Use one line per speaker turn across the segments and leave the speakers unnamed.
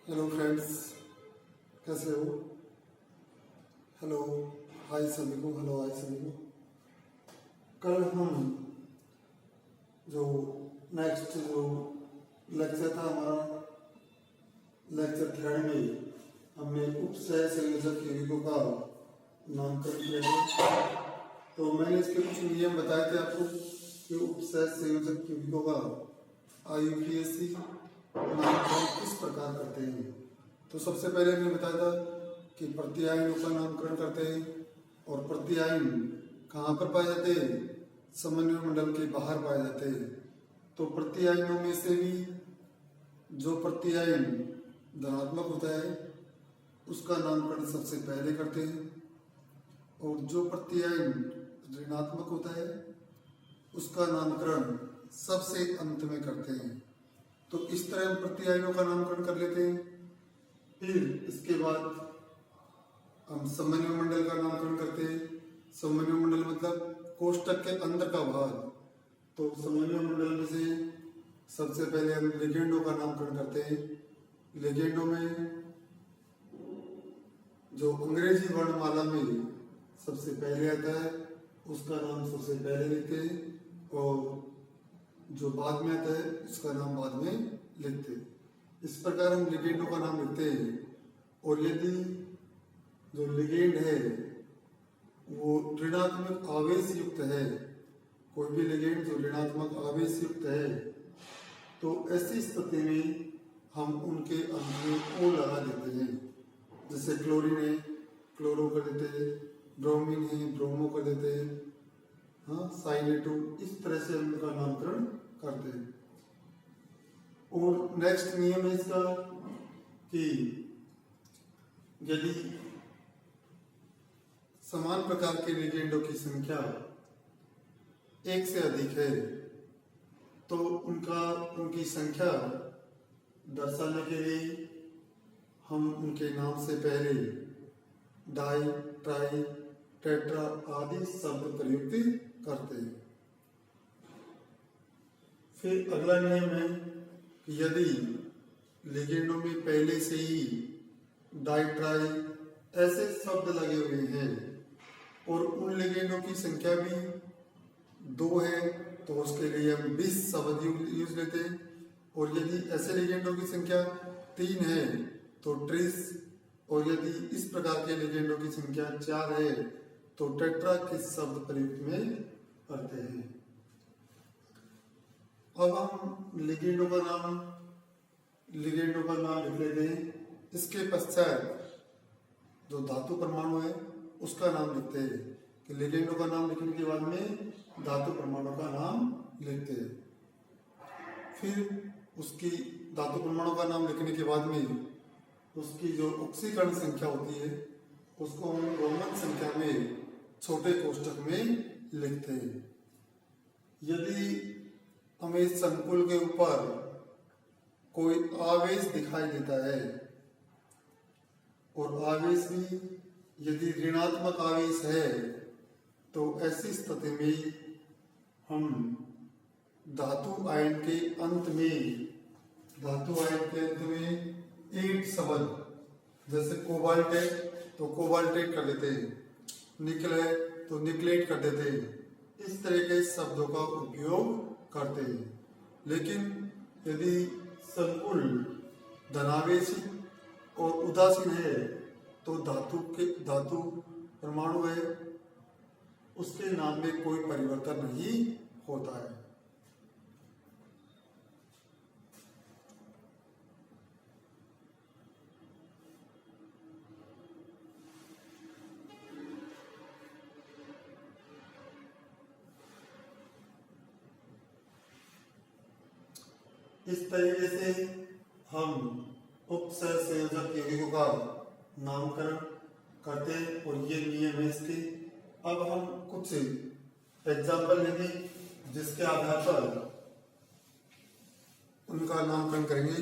Hello friends, कैसे हो? Hello, हाय सभी को। हेलो, हाय सभी को। कल हम जो नेक्स्ट जो लेक्चर था हमारा, लेक्चर थर्ड में हमने उपसय संयोजक यौगिकों का नामकरण किया है। तो मैंने इसके कुछ नियम बताए थे आपको कि उपसय संयोजक यौगिकों का IUPAC नामकरण किस प्रकार करते हैं। तो सबसे पहले हमने बताया था कि प्रत्यायनों का नामकरण करते हैं, और प्रत्यायन कहाँ पर पाए जाते हैं? समन्वय मंडल के बाहर पाए जाते हैं। तो प्रत्यायनों में से भी जो प्रत्यायन धनात्मक होता है उसका नामकरण सबसे पहले करते हैं, और जो प्रत्यायन ऋणात्मक होता है उसका नामकरण सबसे अंत में करते हैं। तो इस तरह हम प्रत्यायनों का नामकरण कर लेते हैं। फिर इसके बाद हम समन्वय मंडल का नामकरण करते हैं। समन्वय मंडल मतलब कोष्टक के अंदर का भाग। तो समन्वय मंडल में से सबसे पहले हम लिगेंडों का नामकरण करते हैं। लिगेंडों में जो अंग्रेजी वर्णमाला में सबसे पहले आता है उसका नाम सबसे पहले लिखते हैं, और जो बाद में आता है उसका नाम बाद में लिखते हैं। इस प्रकार हम लिगेंडों का नाम लिखते हैं। और यदि जो लिगेंड है वो ऋणात्मक आवेश युक्त है, कोई भी लिगेंड जो ऋणात्मक आवेश युक्त है, तो ऐसी स्थिति में हम उनके अंत में ओ लगा देते हैं। जैसे क्लोरीन है, क्लोरो कर देते हैं, ब्रोमीन है, ब्रोमो कर देते हैं, हाँ, साइनेटो। इस तरह से हम उनका नामकरण करते हैं। और नेक्स्ट नियम है इसका कि यदि समान प्रकार के लिगेंडों की संख्या एक से अधिक है तो उनकी संख्या दर्शाने के लिए हम उनके नाम से पहले डाई, ट्राई, टेट्रा आदि शब्द प्रयुक्त करते हैं। फिर अगला नियम है कि यदि लिगेंडों में पहले से ही डाई, ट्राई ऐसे शब्द लगे हुए हैं और उन लिगेंडों की संख्या भी 2 है तो उसके लिए हम 20 शब्द यूज लेते हैं। और यदि ऐसे लिगेंडों की संख्या 3 है तो ट्रिस, और यदि इस प्रकार के लिगेंडों की संख्या 4 है तो टेट्रा के शब्द प्रयुक्त में करते हैं। अब हम लिगेंडों का नाम लिख लेते हैं। इसके पश्चात जो धातु परमाणु है उसका नाम लिखते हैं कि लिगेंडों का नाम लिखने के बाद में धातु परमाणु का नाम लिखते हैं। फिर उसकी धातु परमाणु का नाम लिखने के बाद में उसकी जो ऑक्सीकरण संख्या होती है उसको हम रोमन संख्या में छोटे कोष्टक में लिखते हैं। यदि हमें संकुल के ऊपर कोई आवेश दिखाई देता है, और आवेश भी यदि ऋणात्मक आवेश है, तो ऐसी स्थिति में हम धातु आयन के अंत में 8 शब्द, जैसे कोबाल्ट है तो कोबाल्टेट कर देते हैं, निकल है तो निकलेट कर देते हैं। इस तरह के शब्दों का उपयोग करते हैं। लेकिन यदि संकुल धनावेशी और उदासीन है तो धातु परमाणु है उसके नाम में कोई परिवर्तन नहीं होता है। इस तरीके से हम उपसय संयोजक यौगिकों का नामकरण करते हैं, और ये नियम है इसके। अब हम कुछ एग्जाम्पल लेंगे जिसके आधार पर उनका नामकरण करेंगे।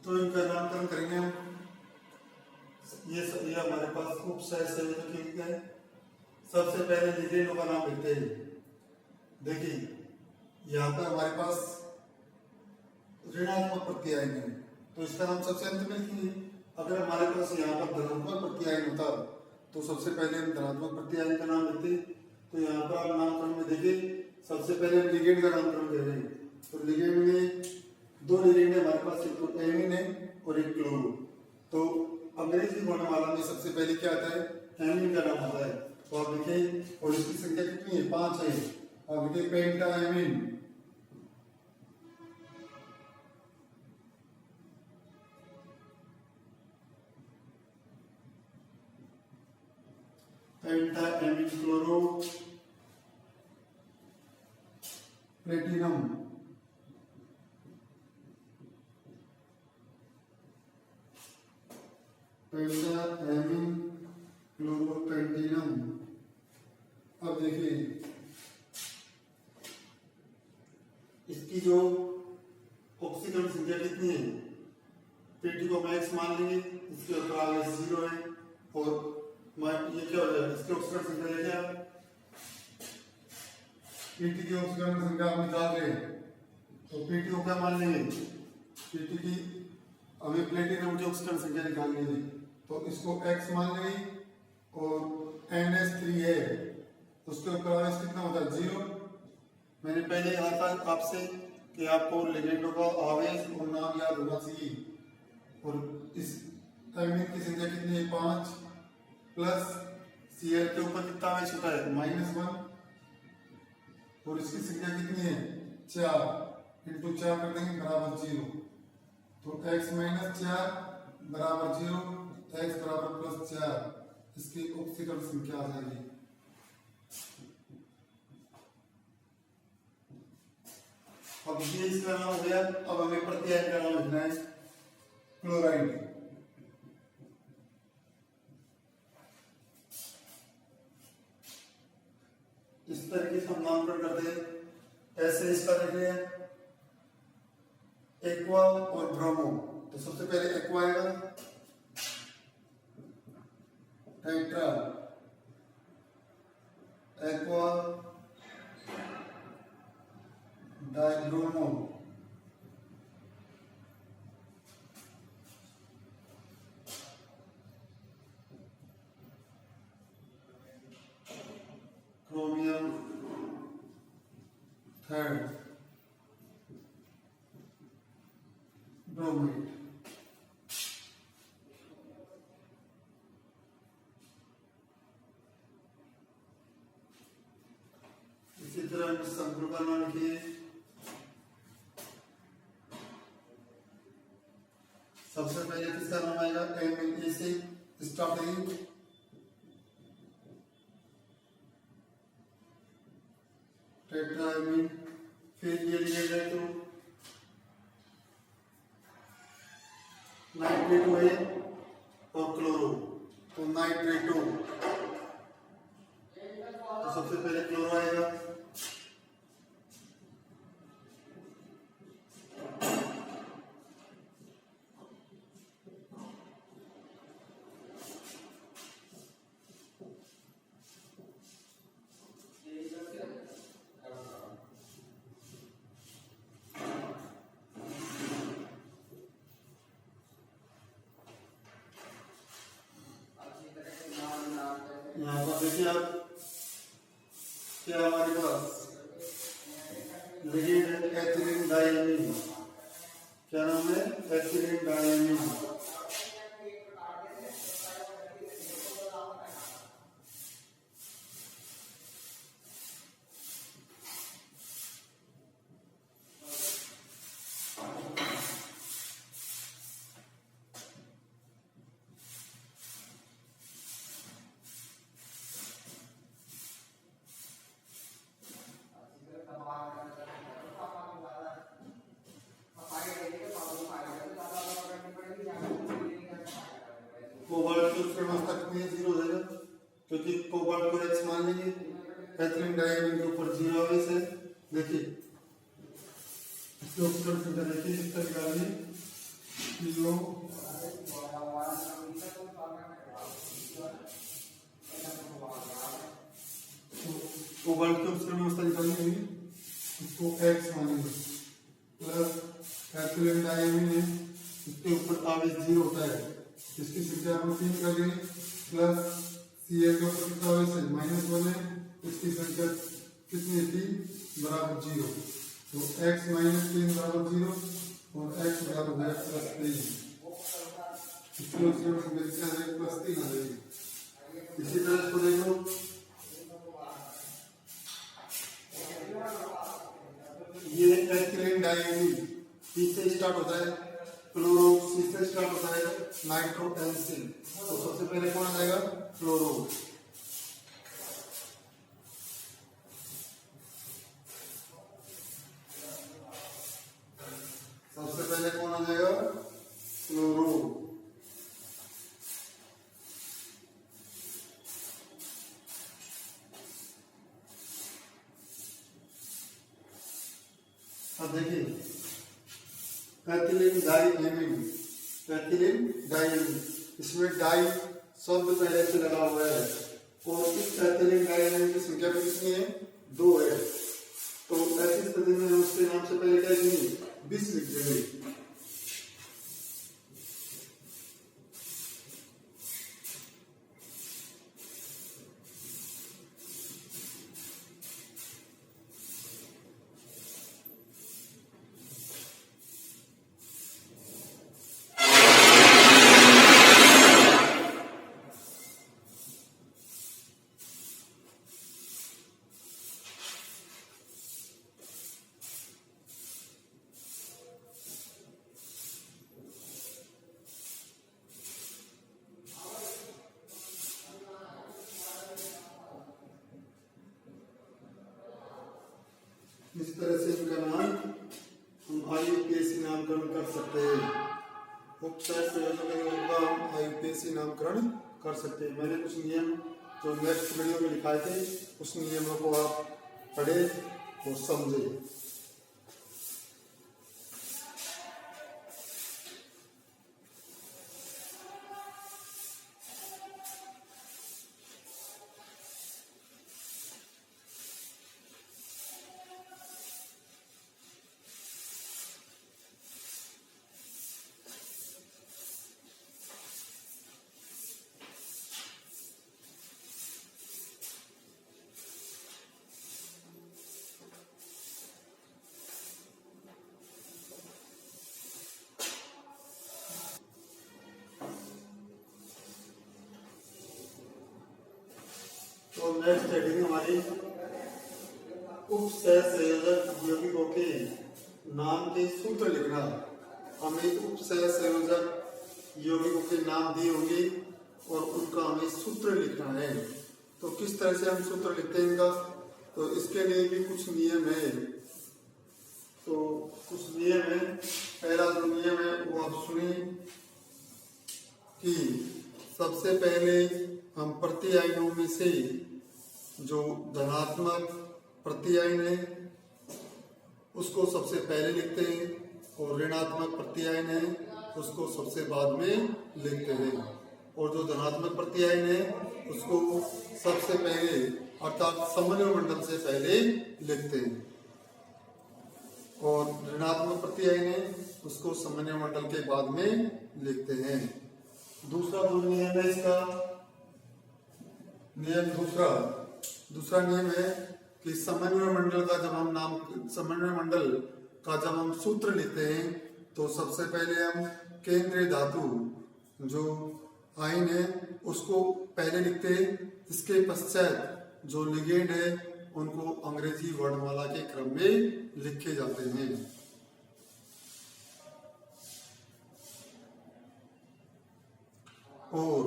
तो इनका नामकरण करेंगे हम। ये हमारे पास उपसय संयोजक है। सबसे पहले लिगेंडों का नाम लिखते हैं। देखिए यहाँ पर हमारे पास ऋणात्मक प्रत्यायन है, तो इसका नाम सबसे अंत में लिखेंगे। अगर हमारे पास यहाँ पर धनात्मक प्रत्यायन होता तो सबसे पहले हम धनात्मक प्रत्यायन का नाम लिखते। तो यहाँ पर आप नामकरण में देखिए, सबसे पहले हम लिगेंड का नामकरण कर रहे हैं। तो लिगेंड में दो लिगेंड है हमारे पास, एक तो एमीन है और एक क्लोरो। तो अंग्रेजी वर्णमाला में सबसे पहले क्या आता है, एमीन का नाम आता है। तो आप लिखें, और इसकी संख्या कितनी है, 5 है। आप लिखें पेंटाएमीन। पेंटाएमीन क्लोरो प्लेटिनम। पेंटाएमीन क्लोरोप्लेटिनम। अब देखिए इसकी जो ऑक्सीकरण संख्या कितनी है, पेटी को मैक्स मान लेंगे, इसके ऊपर आगे 0 है, और ये क्या हो जाएगा, इसकी ऑक्सीकरण संख्या लेके आप पीटी की ऑक्सीकरण संख्या आप निकाल रहे हैं। तो पीटी को क्या मान लेंगे, पीटी की हमें प्लेटिनम की ऑक्सीकरण संख्या निकालनी है, तो इसको x मान लेंगे, और NH3 है, उसके ऊपर आवेश कितना होता है, 0। मैंने पहले कहा था आपसे कि आपको लिगेंडों का आवेश और नाम याद होना चाहिए। और इस एमीन की संख्या कितनी है, 5, प्लस Cl के ऊपर कितना आवेश होता है, -1, और इसकी संख्या कितनी है, 4, इंटू 4 कर देंगे बराबर 0। तो x - 4 बराबर 0, x बराबर +4, इसकी ऑक्सीकरण संख्या आ जाएगी। अब ये इसका नाम हो गया। अब हमें प्रत्यायन का नाम लिखना है, क्लोराइड। इस तरीके से हम नामकरण करते हैं। ऐसे इसका लिखते हैं एक्वा और ब्रोमो। तो सबसे पहले एक्वा आएगा, tetra aqua dibromo, chromium third bromide. इसी तरह इस संकुल का नाम लिखिए, सबसे पहले किसका नाम आएगा, एमीन। ए से स्टार्टिंग टेट्राएमीन, फिर ये लिया जाए तो नाइट्रेटो है और क्लोरो, तो नाइट्रेटो। तो सबसे पहले क्लोरो आएगा, यहाँ पर देखिए आप क्या हमारे पास लिगेंड है एथिलीन डायमीन। क्या नाम है, एथिलीन डायमीन। कोबाल्ट की उत्सर्जन अवस्था कितनी है, 0 हो जाएगा, क्योंकि कोबाल्ट को X मान लेंगे। एथिलीन डायमीन के ऊपर 0 आवेश है। देखिए इसकी उत्सर्जन संख्या देखिए, इसका निकालिए जीरो तो वर्ग के उसके व्यवस्था निकालनी होगी, इसको x मानेंगे प्लस कैपिटल डायमीन है, इसके ऊपर आवेश 0 होता है, इसकी संख्या को 3 कर देंगे प्लस सी ए के ऊपर कितना आवेश है -1 है, इसकी संख्या कितनी है 3 बराबर 0, तो x - 3 बराबर 0 और x बराबर है +3, इसको उसमें मिलकर +3 आ जाएगी। इसी तरह इसको देखो, ये एथिलीन डाइमीन पी से स्टार्ट होता है, क्लोरो सी से स्टार्ट होता है, नाइट्रो एनसी, तो सबसे पहले कौन आ जाएगा क्लोरो, सबसे पहले कौन आ जाएगा क्लोरो, अब देखिए एथिलीन डाइमीन, एथिलीन डाइमीन, इसमें डाई शब्द पहले से लगा हुआ है और इस एथिलीन डाइमीन की संख्या कितनी है 2 है, तो ऐसी स्थिति में उसके नाम से पहले क्या लिखेंगे 20 लिख देंगे। इस तरह से इनका नाम हम आईयूपीएसी नामकरण कर सकते हैं, उपसर्ग संयोजकों का हम आईयूपीएसी नामकरण कर सकते हैं। मैंने कुछ नियम जो नेक्स्ट वीडियो में लिखाए थे उस नियमों को आप पढ़े और समझे। तो नेक्स्ट हेडिंग हमारी उपसहसंयोजक यौगिकों के नाम के सूत्र लिखना। हमें उपसहसंयोजक यौगिकों के नाम दिए होंगे और उनका हमें सूत्र लिखना है। तो किस तरह से हम सूत्र लिखते हैं इनका, तो इसके लिए भी कुछ नियम है। तो कुछ नियम है, पहला जो नियम है वो आप सुनिए कि सबसे पहले हम प्रत्यायनों में से जो धनात्मक प्रत्यायन है उसको सबसे पहले लिखते हैं और ऋणात्मक प्रत्यायन है उसको सबसे बाद में लिखते हैं, और जो धनात्मक प्रत्यायन है उसको सबसे पहले अर्थात समन्वय मंडल से पहले लिखते हैं, और ऋणात्मक प्रत्यायन है उसको समन्वय मंडल के बाद में लिखते हैं। दूसरा जो नियम है इसका, नियम दूसरा नियम है कि समन्वय मंडल का जब हम सूत्र लिखते हैं तो सबसे पहले हम केंद्रीय धातु जो आयन है उसको पहले लिखते हैं, इसके पश्चात जो लिगेंड है उनको अंग्रेजी वर्णमाला के क्रम में लिखे जाते हैं। और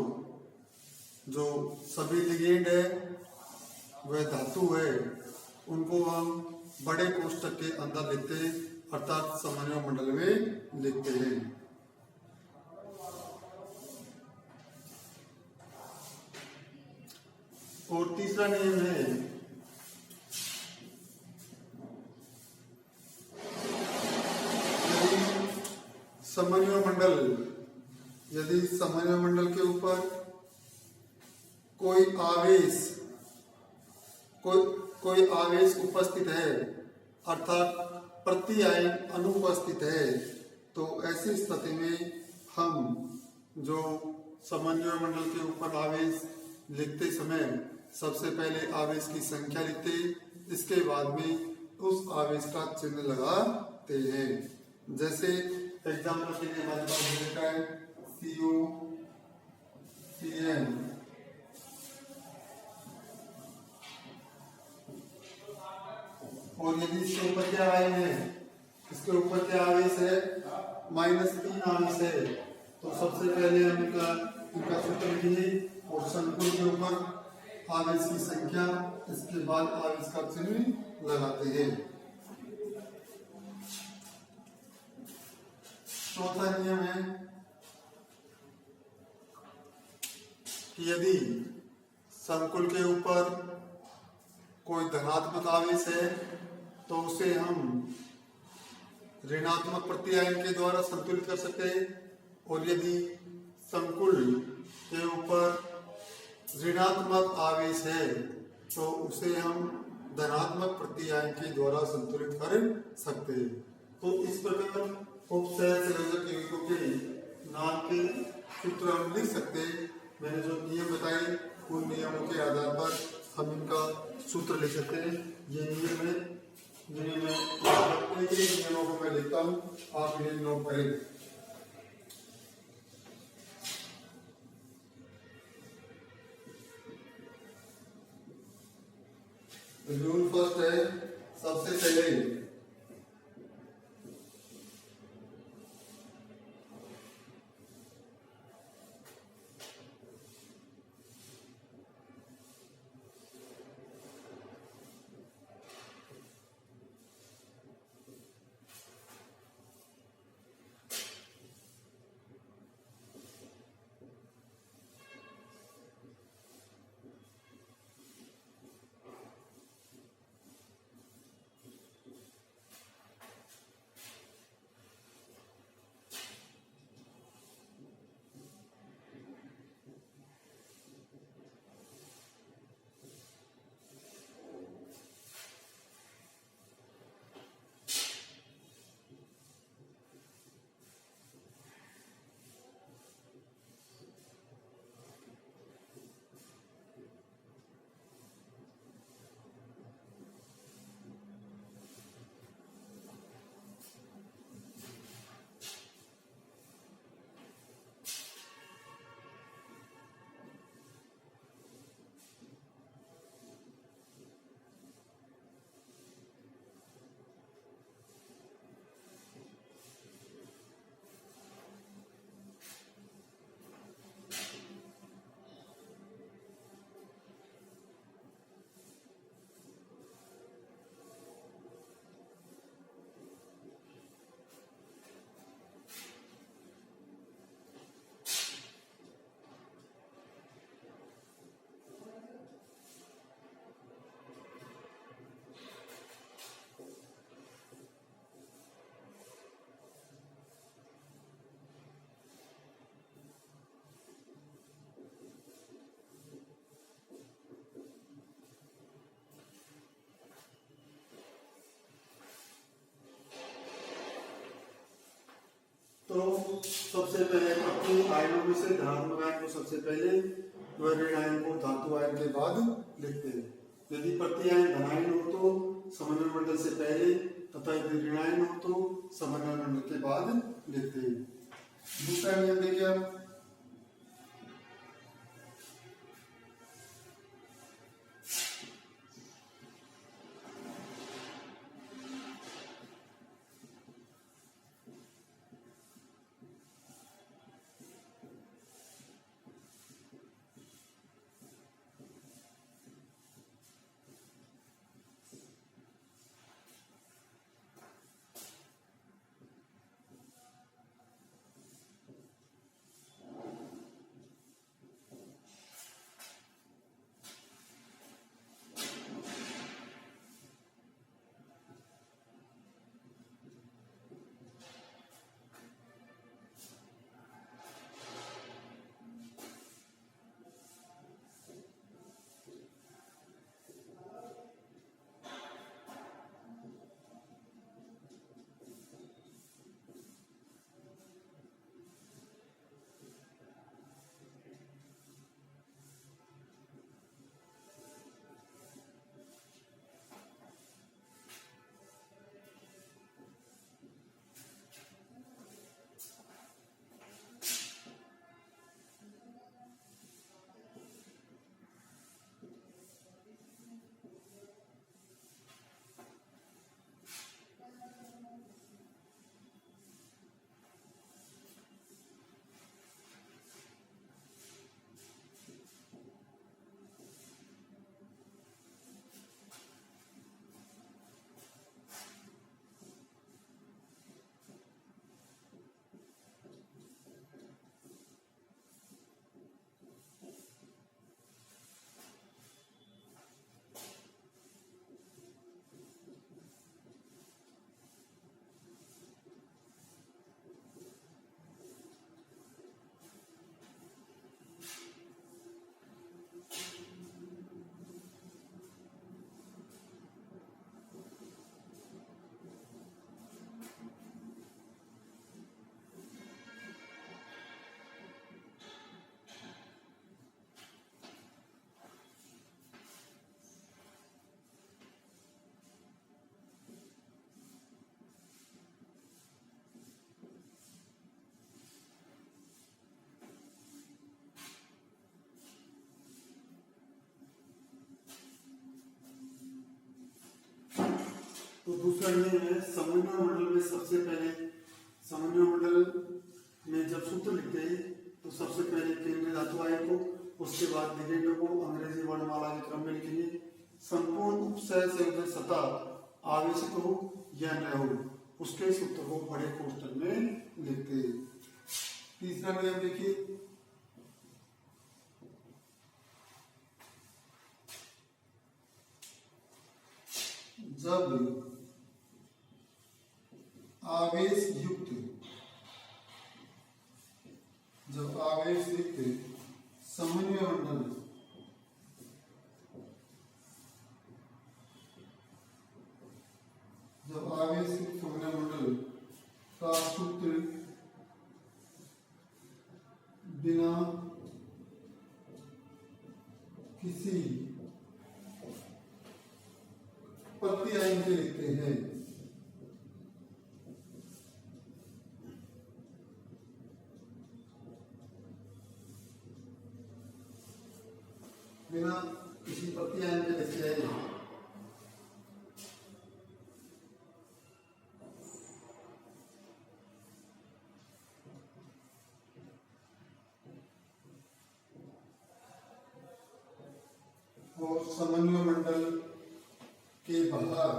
जो सभी लिगेंड है वह धातु है उनको हम बड़े कोष्ठक के अंदर लिखते हैं अर्थात समन्वय मंडल में लिखते हैं। और तीसरा नियम है समन्वय मंडल, यदि समन्वय मंडल के ऊपर कोई आवेश उपस्थित है अर्थात प्रति आयन अनुपस्थित है, तो ऐसी स्थिति में हम जो समन्वय मंडल के ऊपर आवेश लिखते समय सबसे पहले आवेश की संख्या लिखते, इसके बाद में उस आवेश का चिन्ह लगाते हैं। जैसे एग्जाम्पल के लिए हमारे पास लिखा है CO, CN, और यदि इसके ऊपर क्या आयन है, इसके ऊपर क्या आवेश है, -3 आवेश है, तो सबसे पहले हम इनका सूत्र लिखिए और संकुल के ऊपर आवेश की संख्या, इसके बाद आवेश का चिन्ह लगाते हैं। चौथा नियम है कि यदि संकुल के ऊपर कोई धनात्मक आवेश है तो उसे हम ऋणात्मक प्रत्यायन के द्वारा संतुलित कर सकते हैं, और यदि संकुल के ऊपर ऋणात्मक आवेश है तो उसे हम धनात्मक प्रत्यायन के द्वारा संतुलित कर सकते हैं। तो इस प्रकार उपसहज संयोजक यौगिकों के नाम के सूत्र हम लिख सकते हैं। मैंने जो नियम बताए उन नियमों के आधार पर हम इनका सूत्र लिख सकते हैं। ये नियम है, नियमों को मैं लिखता हूँ, आप इन्हें नोट करें। रूल फर्स्ट है, सबसे पहले तो सबसे पहले अपने आयनों में से धनात्मक आयन को सबसे पहले व ऋण आयन को धातु आयन के बाद लिखते हैं। यदि प्रत्यायन धनायन हो तो समन्वय मंडल से पहले तथा यदि ऋण आयन हो तो समन्वय मंडल के बाद लिखते हैं। दूसरा नियम देखिए आप, तो दूसरा नियम है समन्वय मंडल में सबसे पहले समन्वय मंडल में जब सूत्र लिखते हैं तो सबसे पहले केंद्रीय धातु आयु को, उसके बाद लिगेंड को अंग्रेजी वर्णमाला के क्रम में लिखेंगे। संपूर्ण उपसय संयोजन सतह आवेशित हो या न हो उसके सूत्र को बड़े कोष्ठक में लिखते हैं। तीसरा नियम देखिए, जब आवेश युक्त समन्वय मंडल का सूत्र बिना किसी प्रत्यय के लिखते हैं। बिना किसी प्रत्यय के लिखते हैं। और समन्वय मंडल के बाहर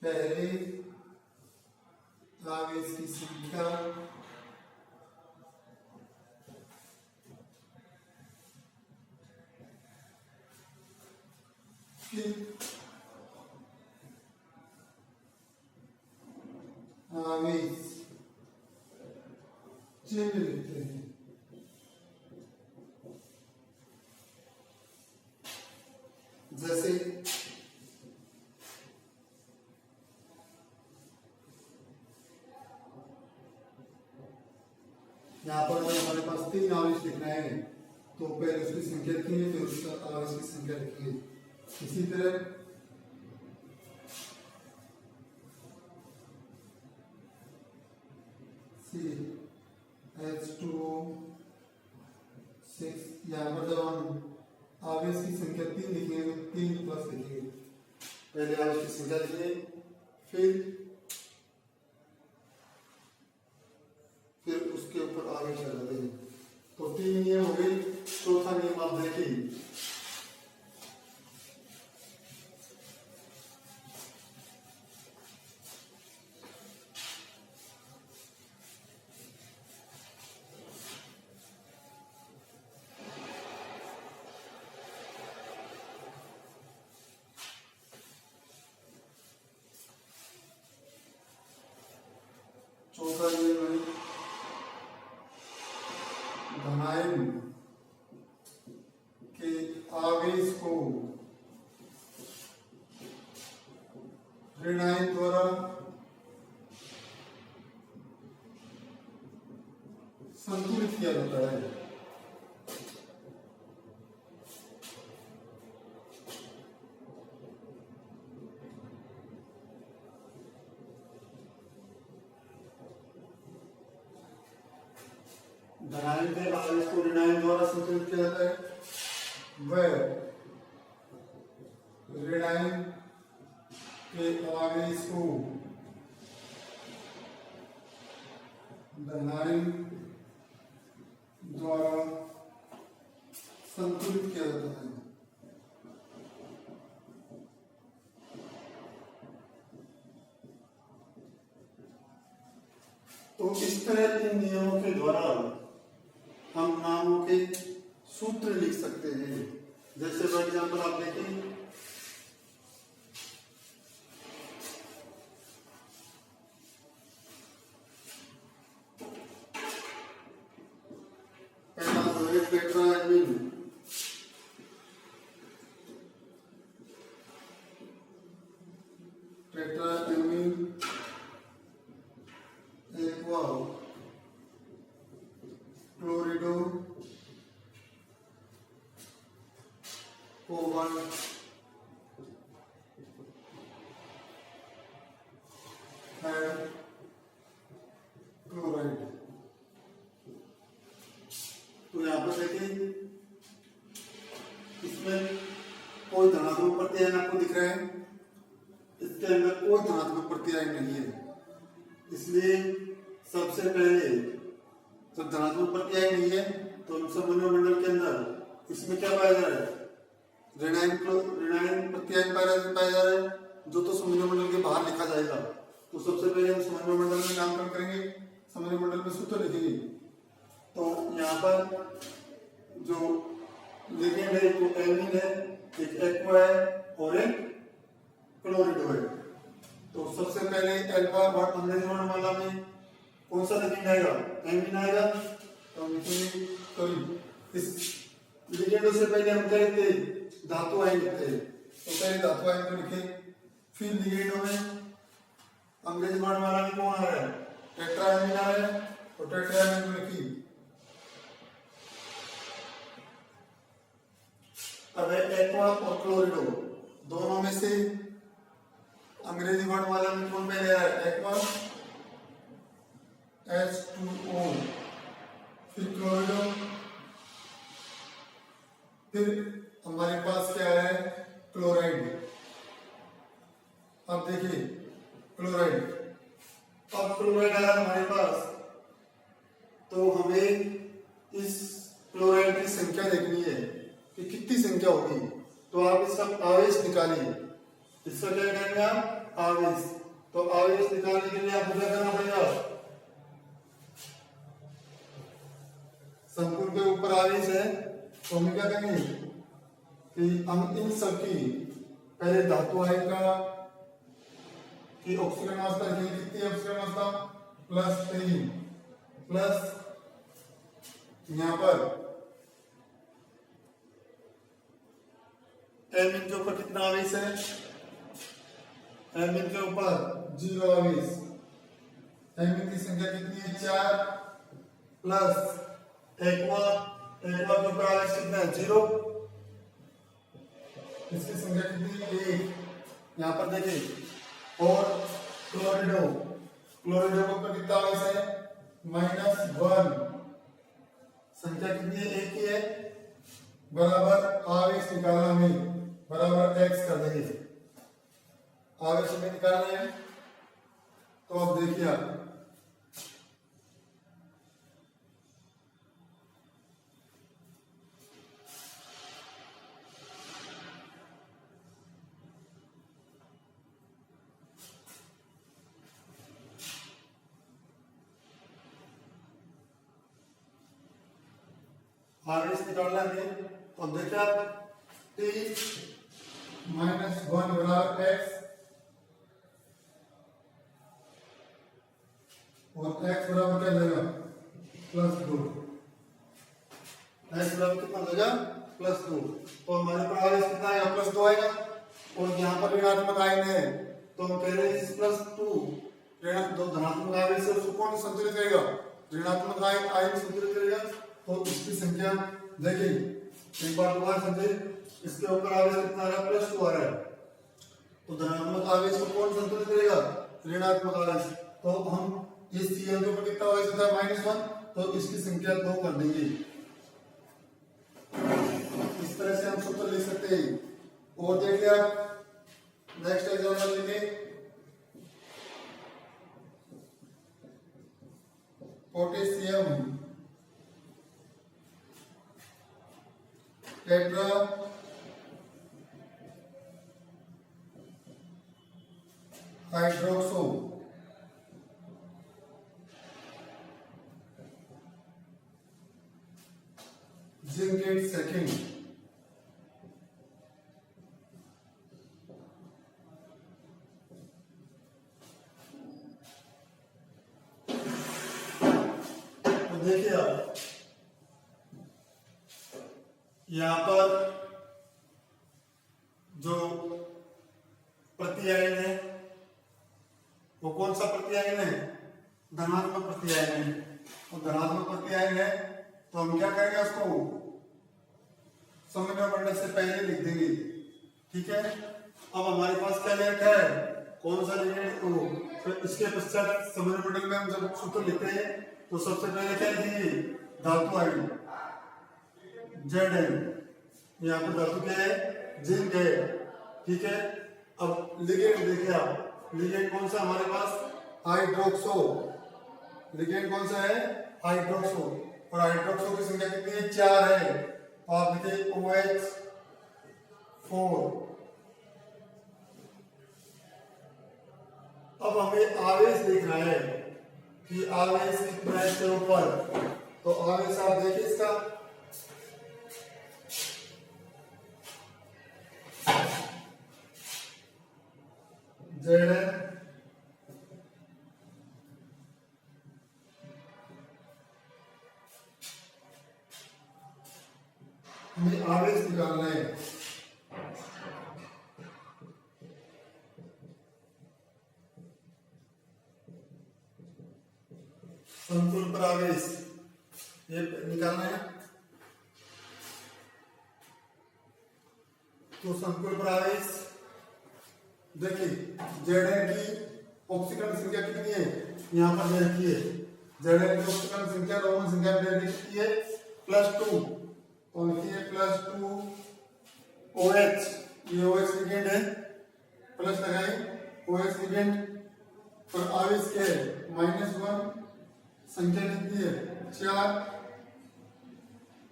पहले आवेश की संख्या आवेश चिन्ह लिखते हैं। जैसे यहाँ पर हमारे पास 3 आवेश लिखना है तो पहले उसकी संख्या लिखेंगे फिर उसका आवेश की संख्या लिखेंगे। इसी तरह CH2O6 यहाँ पर जब हम आवेश की संख्या 3 लिखेंगे तो 3 प्लस लिखेंगे। पहले आवेश की संख्या लिखेंगे फिर उसके ऊपर आवेश लगा देंगे। तो 3 नियम हो गए। चौथा नियम आप देखिए, चौथा नियम है धनायन के आवेश को ऋणायन द्वारा संतुलित किया जाता है। धनायन के आवेश को ऋणायन द्वारा संतुलित किया जाता है। वह ऋणायन के आवेश को धनायन द्वारा संतुलित किया जाता है। तो इस तरह इन नियमों के द्वारा हम नामों के सूत्र लिख सकते हैं। जैसे फॉर एग्जाम्पल आप देखें, पहला तो है tetraammine. Tetraammine aqua chlorido O1 and chloride. तो यहाँ पर देखिए इसमें कोई धनात्मक प्रत्यायन आपको दिख रहा है? इसके अंदर कोई धनात्मक प्रत्यायन नहीं है, इसलिए सबसे पहले जब धनात्मक प्रत्यायन नहीं है तो समन्वय मंडल के अंदर इसमें क्या पाया जा रहा है? ऋणायन प्रत्यायन पाया जा रहा है, जो तो समन्वय मंडल के बाहर लिखा जाएगा। तो सबसे पहले हम समन्वय मंडल में नामकरण करेंगे, समन्वय मंडल में सूत्र लिखेंगे। तो यहाँ पर जो लिगेंड है वो एल्मीन है, एक एक्वा है और एक क्लोरिडो है। तो सबसे पहले अल्फा अंग्रेजी वर्णमाला में कौन सा लिगेंड आएगा? एल्मीन आएगा। तो इस लिगेंडों से पहले हम क्या लिखते हैं? धातु आयन लिखते हैं। तो पहले धातु आयन को लिखे, फिर लिगेंडों में अंग्रेजी वर्णमाला में कौन आ रहा है? टेट्राएमीन आ रहा है, तो टेट्राएमीन को लिखी। अब एक्वा और क्लोरिडो दोनों में से अंग्रेजी वर्णमाला में कौन पहले आया? एक्वा H2O, फिर क्लोरिडो, फिर हमारे पास क्या है? क्लोराइड। अब देखिए क्लोराइड, अब क्लोराइड आया हमारे पास, तो हमें इस क्लोराइड की संख्या देखनी है कि कितनी संख्या होगी। तो आप इसका आवेश निकालिए। इसका क्या करेंगे आप? आवेश। तो आवेश निकालने के लिए आपको क्या करना पड़ेगा? संकुल के ऊपर आवेश है, तो हम क्या करेंगे कि हम इन सब की पहले धातु आयन का की ऑक्सीजन अवस्था लिखेंगे। कितनी ऑक्सीजन अवस्था? +3 प्लस यहाँ पर एल्मीन के ऊपर कितना आवेश है? एल्मीन के ऊपर 0 आवेश। एल्मीन की संख्या कितनी है? 4 प्लस एक्वा के ऊपर आवेश कितना है? 0। इसकी संख्या कितनी है? 1। यहाँ पर देखिए, और क्लोरिडो के ऊपर कितना आवेश है? -1। संख्या कितनी है? 1 ही है। बराबर आवेश निकालना हमें बराबर x कर देंगे। आवेश में निकालना है, तो अब देखिए आप आवेश निकालना है, तो देखिए आप T -1 बराबर x और x बराबर क्या देगा? +2। x बराबर कितना देगा? +2। तो हमारे पास आवेश कितना आएगा? +2 आएगा। और यहाँ पर ऋणात्मक आयन है, तो हम कह रहे हैं इस +2 दो धनात्मक आवेश से उसको कौन संतुलित करेगा? ऋणात्मक आयन संतुलित करेगा। तो इसकी संख्या देखिए, एक बार दोबारा समझे, इसके ऊपर आवेश कितना आ रहा है? +2 आ रहा है। तो धनात्मक आवेश को कौन संतुलित करेगा? ऋणात्मक आवेश। तो हम इस Cl के ऊपर कितना आवेश होता है? -1, तो इसकी संख्या 2 कर देंगे। इस तरह से हम सूत्र लिख सकते हैं। और देखिए आप नेक्स्ट एग्जांपल लिखें, potassium tetra hydroxo zincate second. तो देखिए आप यहाँ पर जो प्रत्यायन है वो कौन सा प्रत्यायन है? धनात्मक प्रत्यायन है। तो धनात्मक प्रत्यायन है, तो हम क्या करेंगे? उसको समन्वय मंडल से पहले लिख देंगे। ठीक है। अब हमारे पास क्या लिखा है? कौन सा लिखेंगे? तो इसके पश्चात समन्वय मंडल में हम जब सूत्र लिखते हैं तो सबसे पहले क्या लिखेंगे? धातु आयन Zn। यहाँ पर धातु क्या है, जिंक है। ठीक है, अब लिगेंड देखिए आप, लिगेंड कौन सा हमारे पास, हाइड्रोक्सो। लिगेंड कौन सा है, हाइड्रोक्सो। और हाइड्रोक्सो की संख्या कितनी है, 4 है। तो आप लिखिए OH4। अब हमें आवेश देखना है कि आवेश कितना है इसके ऊपर। तो आवेश आप देखिए इसका, जेड है। हमें आवेश निकालना है। संतुल पर आवेश ये निकालना है। तो संतुल पर आवेश देखिए, जेड की ऑक्सीकरण संख्या कितनी है, यहां पर दे रखी है। जेड की ऑक्सीकरण संख्या रोमन संख्या में दे रखी है +2। तो लिखिए +2 OH, ये OH लिगेंड है, प्लस लगाए OH लिगेंड पर आवेश के -1, संख्या कितनी है 4,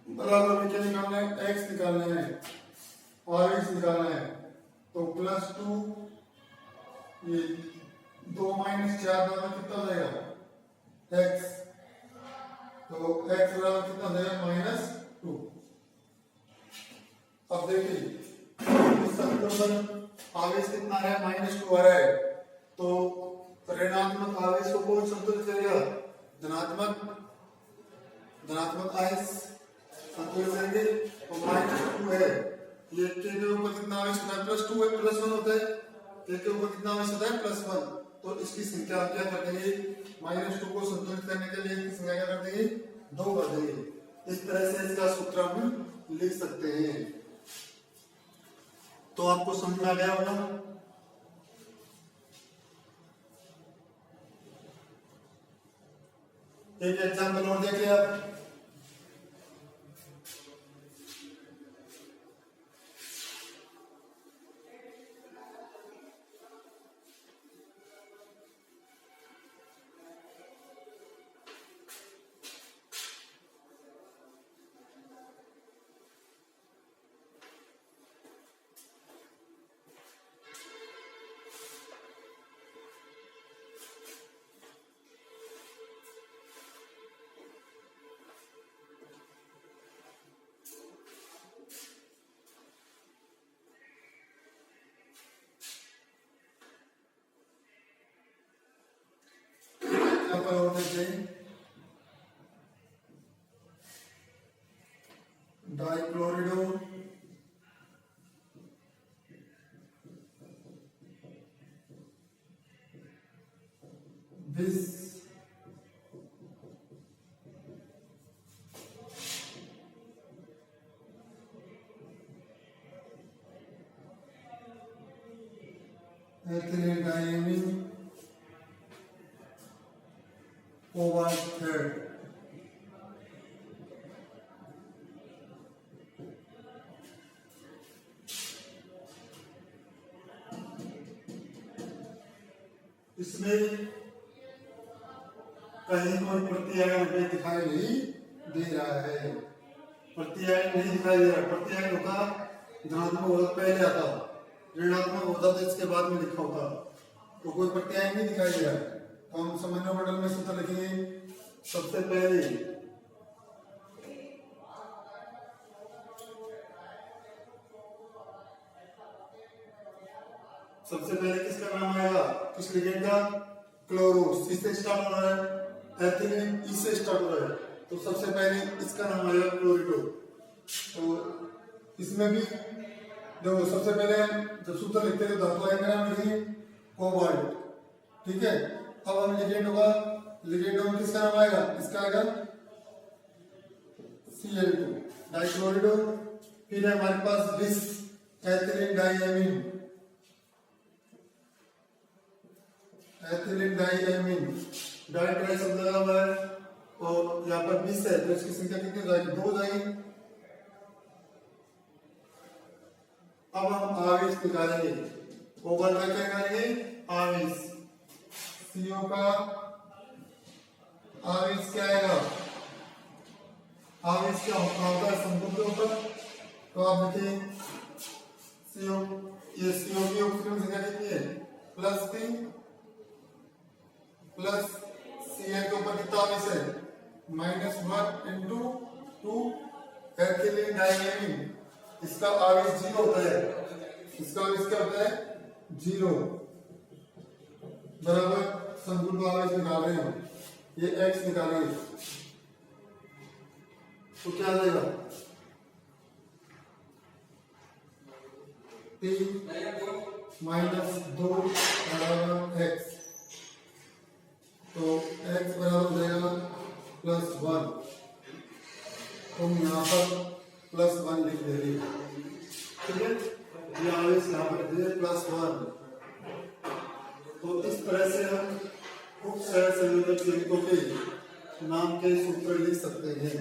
बराबर में क्या निकालना है, x निकालना है, आवेश निकालना है। तो +2 ये 2 - 4 बराबर कितना हो जाएगा, x। तो x बराबर कितना हो जाएगा, -2। अब देखिए इस संतुलन पर आवेश कितना है, -2 आ रहा है। तो ऋणात्मक आवेश को कौन संतुलित करेगा, धनात्मक आवेश संतुलित करेंगे। तो -2 है, ये के ऊपर कितना आवेश होता है, +2 है, +1 होता है। के ऊपर कितना आवेश होता है, +1। तो इसकी संख्या क्या कर देंगे, -2 को संतुलित करने के लिए इसकी संख्या क्या कर देंगे, 2 कर देंगे। इस तरह से इसका सूत्र हम लिख सकते हैं। तो आपको समझ में आ गया होगा। एक एग्जाम्पल और देखिए आप, एग्जाम्पल और देखते हैं। डाइक्लोरिडो बिस एथिलीन डायमीन कोबाल्ट थर्ड। इसमें कहीं कोई प्रत्यायन हमें दिखाई नहीं दे रहा है, प्रत्यायन नहीं दिखाई दे रहा। प्रत्यायन होता धनात्मक होता पहले आता, ऋणात्मक होता तो इसके बाद में लिखा होता। तो कोई प्रत्यायन नहीं दिखाई दे रहा। तो हम समन्वय मॉडल में सूत्र लिखेंगे। सबसे पहले किसका नाम आएगा, किस लिगेंड का, क्लोरो। सी से स्टार्ट हो रहा है, एथिलीन ई से स्टार्ट हो रहा है। तो सबसे पहले इसका नाम आएगा क्लोरिडो। तो इसमें भी देखो, सबसे पहले जब सूत्र लिखते हैं तो धातु आयन का नाम लिखेंगे कोबाल्ट। ठीक है, अब हम लिगेंड होगा, लिगेंड में किसका नाम आएगा, इसका आएगा Cl2 डाइक्लोरिडो। फिर है हमारे पास बिस ethylene diamine, ethylene diamine di tri शब्द लगा हुआ है। और यहाँ पर 20 है तो इसकी संख्या कितनी हो जाएगी, 2 हो जाएगी। अब हम आवेश निकालेंगे। O1 का क्या करेंगे? आवेश। CO का आवेश क्या आएगा? आवेश क्या होता है संकुल के ऊपर? तो आप देखिए CO, ये CO की ऑक्सीजन संख्या कितनी है? +3 प्लस Cl के ऊपर कितना आवेश है? -1 इंटू 2 एथिलीन डाइएमीन। इसका आवेश 0 होता है। इसका आवेश क्या होता है? 0 बराबर संकुल का आवेश निकाल रहे हैं हम। ये X निकालेंगे तो क्या आ जाएगा? T -2 बराबर X। तो X बराबर हो जाएगा +1। तो यहाँ पर +1 लिख देंगे। ठीक है, ये आवेश यहाँ पर दे +1। तो इस तरह से हम उप सहसंयोजक यौगिकों के नाम के सूत्र लिख सकते हैं।